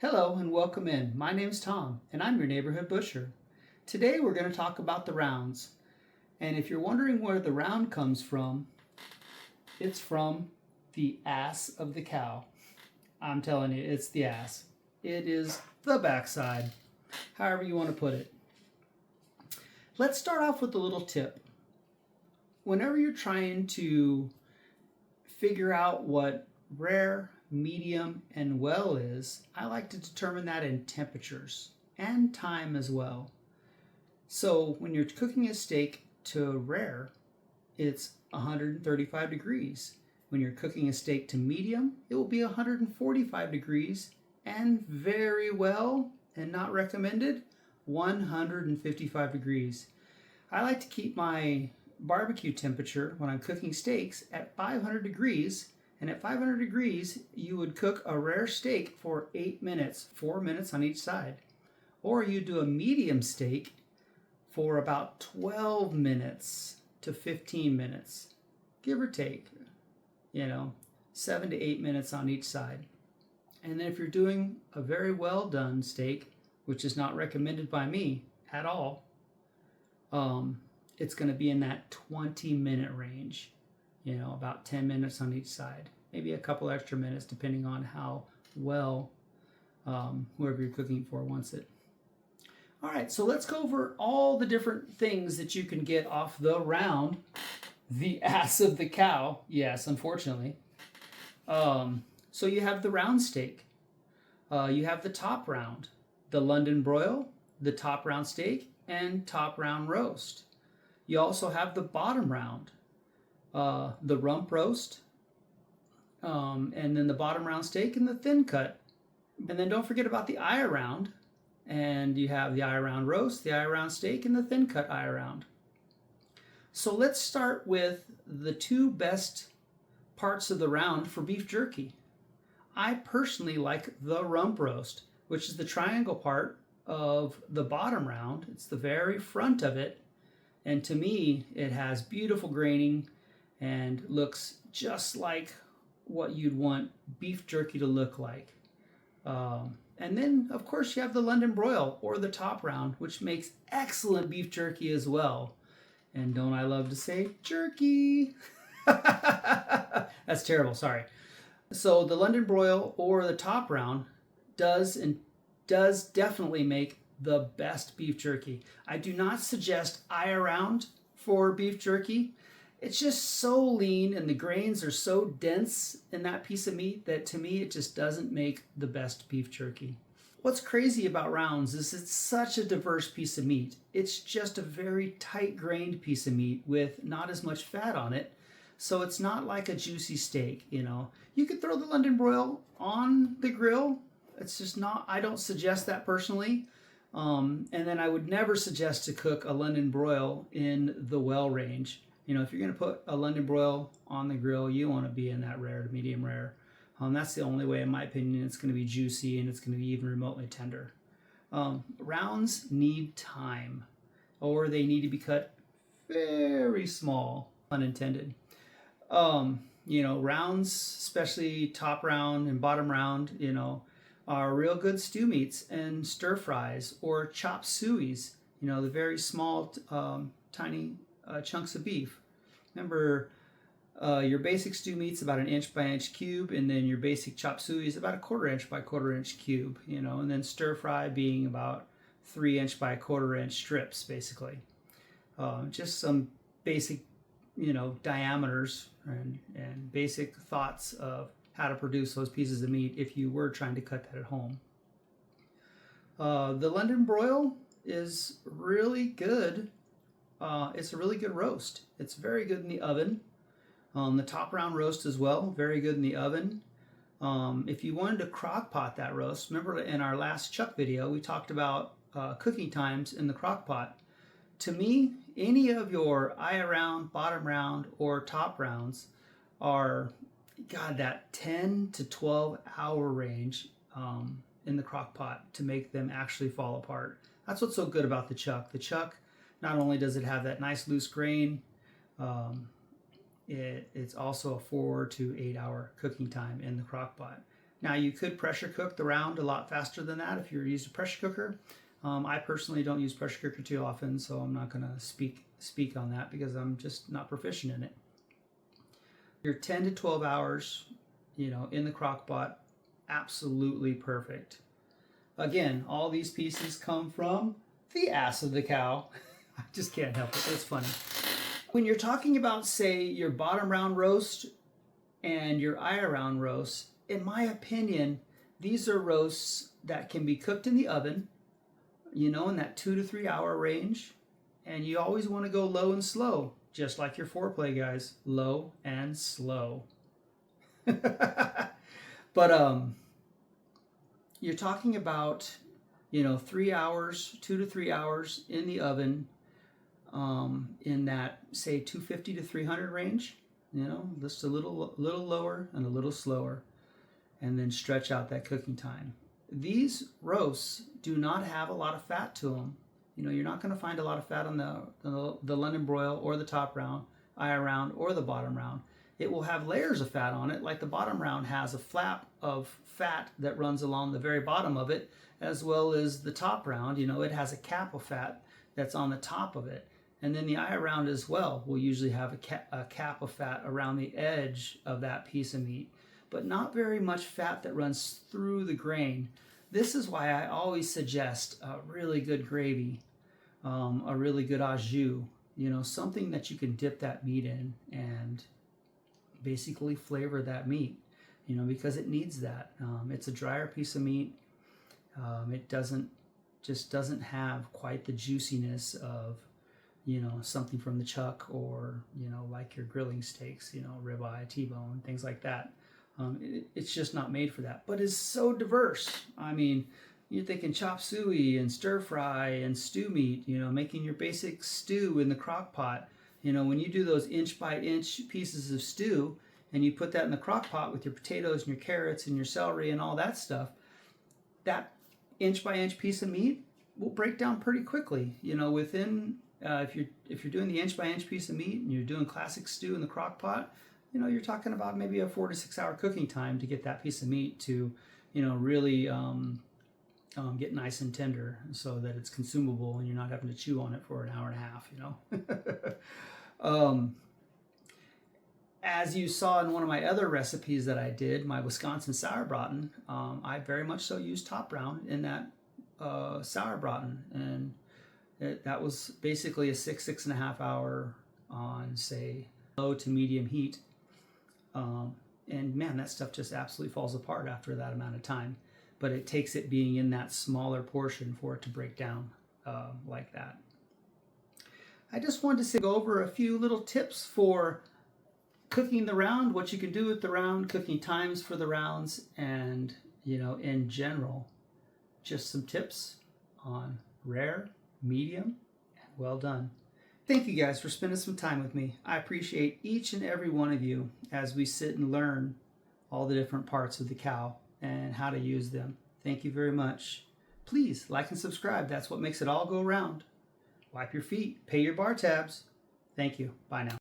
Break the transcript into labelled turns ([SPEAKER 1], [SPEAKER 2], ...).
[SPEAKER 1] Hello and welcome in. My name's Tom and I'm your neighborhood busher. Today we're going to talk about the rounds. And if you're wondering where the round comes from, it's from the ass of the cow. I'm telling you, it's the ass. It is the backside, however you want to put it. Let's start off with a little tip. Whenever you're trying to figure out what rare, medium, and well is, I like to determine that in temperatures and time as well. So when you're cooking a steak to rare, it's 135 degrees. When you're cooking a steak to medium, it will be 145 degrees, and very well, and not recommended, 155 degrees. I like to keep my barbecue temperature when I'm cooking steaks at 500 degrees. And at 500 degrees, you would cook a rare steak for 8 minutes, 4 minutes on each side. Or you do a medium steak for about 12 minutes to 15 minutes, give or take, 7 to 8 minutes on each side. And then if you're doing a very well done steak, which is not recommended by me at all, it's going to be in that 20-minute range. About 10 minutes on each side. Maybe a couple extra minutes depending on how well whoever you're cooking for wants it. All right, so let's go over all the different things that you can get off the round, the ass of the cow. Yes, unfortunately. So you have the round steak. You have the top round, the London broil, the top round steak, and top round roast. You also have the bottom round, the rump roast, and then the bottom round steak and the thin cut. And then don't forget about the eye round. And you have the eye round roast, the eye round steak, and the thin cut eye round. So let's start with the two best parts of the round for beef jerky. I personally like the rump roast, which is the triangle part of the bottom round. It's the very front of it. And to me, it has beautiful graining and looks just like what you'd want beef jerky to look like. And then, of course, you have the London broil, or the top round, which makes excellent beef jerky as well. And don't I love to say jerky? That's terrible, sorry. So the London broil, or the top round, does definitely make the best beef jerky. I do not suggest eye round for beef jerky. It's just so lean and the grains are so dense in that piece of meat that to me it just doesn't make the best beef jerky. What's crazy about rounds is it's such a diverse piece of meat. It's just a very tight grained piece of meat with not as much fat on it. So it's not like a juicy steak, You could throw the London broil on the grill. It's just not, I don't suggest that personally. And then I would never suggest to cook a London broil in the well range. If you're going to put a London broil on the grill, you want to be in that rare to medium rare. That's the only way, in my opinion, it's going to be juicy and it's going to be even remotely tender. Rounds need time, or they need to be cut very small, unintended. Rounds, especially top round and bottom round, are real good stew meats and stir fries or chop sueys, the very small, tiny chunks of beef. Remember, your basic stew meat's about 1 inch by 1 inch cube, and then your basic chop suey is about 1/4 inch by 1/4 inch cube, and then stir fry being about 3 inch by 1/4 inch strips, basically. Just some basic, diameters and basic thoughts of how to produce those pieces of meat if you were trying to cut that at home. The London broil is really good. It's a really good roast. It's very good in the oven. The top round roast as well, very good in the oven. If you wanted to crock pot that roast, remember in our last chuck video, we talked about cooking times in the crock pot. To me, any of your eye round, bottom round, or top rounds are, that 10 to 12 hour range in the crock pot to make them actually fall apart. That's what's so good about the chuck. The chuck, not only does it have that nice loose grain, it's also a 4 to 8 hour cooking time in the crock pot. Now you could pressure cook the round a lot faster than that if you used a pressure cooker. I personally don't use pressure cooker too often, so I'm not going to speak on that because I'm just not proficient in it. Your 10 to 12 hours, in the crock pot, absolutely perfect. Again, all these pieces come from the ass of the cow. I just can't help it. It's funny. When you're talking about, say, your bottom round roast and your eye round roast, in my opinion, these are roasts that can be cooked in the oven, in that 2 to 3 hour range. And you always want to go low and slow, just like your foreplay, guys. Low and slow. But you're talking about, 3 hours, 2 to 3 hours in the oven, in that, say, 250 to 300 range. Just a little lower and a little slower, and then stretch out that cooking time. These roasts do not have a lot of fat to them. You're not going to find a lot of fat on the London broil or the top round, eye round, or the bottom round. It will have layers of fat on it, like the bottom round has a flap of fat that runs along the very bottom of it, as well as the top round. It has a cap of fat that's on the top of it. And then the eye round as well will usually have a cap of fat around the edge of that piece of meat, but not very much fat that runs through the grain. This is why I always suggest a really good gravy, a really good au jus, something that you can dip that meat in and basically flavor that meat, because it needs that. It's a drier piece of meat. It doesn't have quite the juiciness of something from the chuck, or like your grilling steaks, ribeye, T-bone, things like that. It's just not made for that, but it's so diverse. I mean, you're thinking chop suey and stir fry and stew meat, making your basic stew in the crock pot. When you do those inch by inch pieces of stew and you put that in the crock pot with your potatoes and your carrots and your celery and all that stuff, that inch by inch piece of meat will break down pretty quickly. Within if you're doing the inch by inch piece of meat and you're doing classic stew in the crock pot, you're talking about maybe a 4 to 6 hour cooking time to get that piece of meat to, really get nice and tender, so that it's consumable and you're not having to chew on it for an hour and a half. As you saw in one of my other recipes that I did, my Wisconsin sauerbraten, I very much so used top round in that sauerbraten, and that was basically a 6.5 hour on, say, low to medium heat. And man, that stuff just absolutely falls apart after that amount of time. But it takes it being in that smaller portion for it to break down like that. I just wanted to go over a few little tips for cooking the round, what you can do with the round, cooking times for the rounds, and in general, just some tips on rare, medium, and well done. Thank you guys for spending some time with me. I appreciate each and every one of you as we sit and learn all the different parts of the cow and how to use them. Thank you very much. Please like and subscribe. That's what makes it all go round. Wipe your feet, pay your bar tabs. Thank you. Bye now.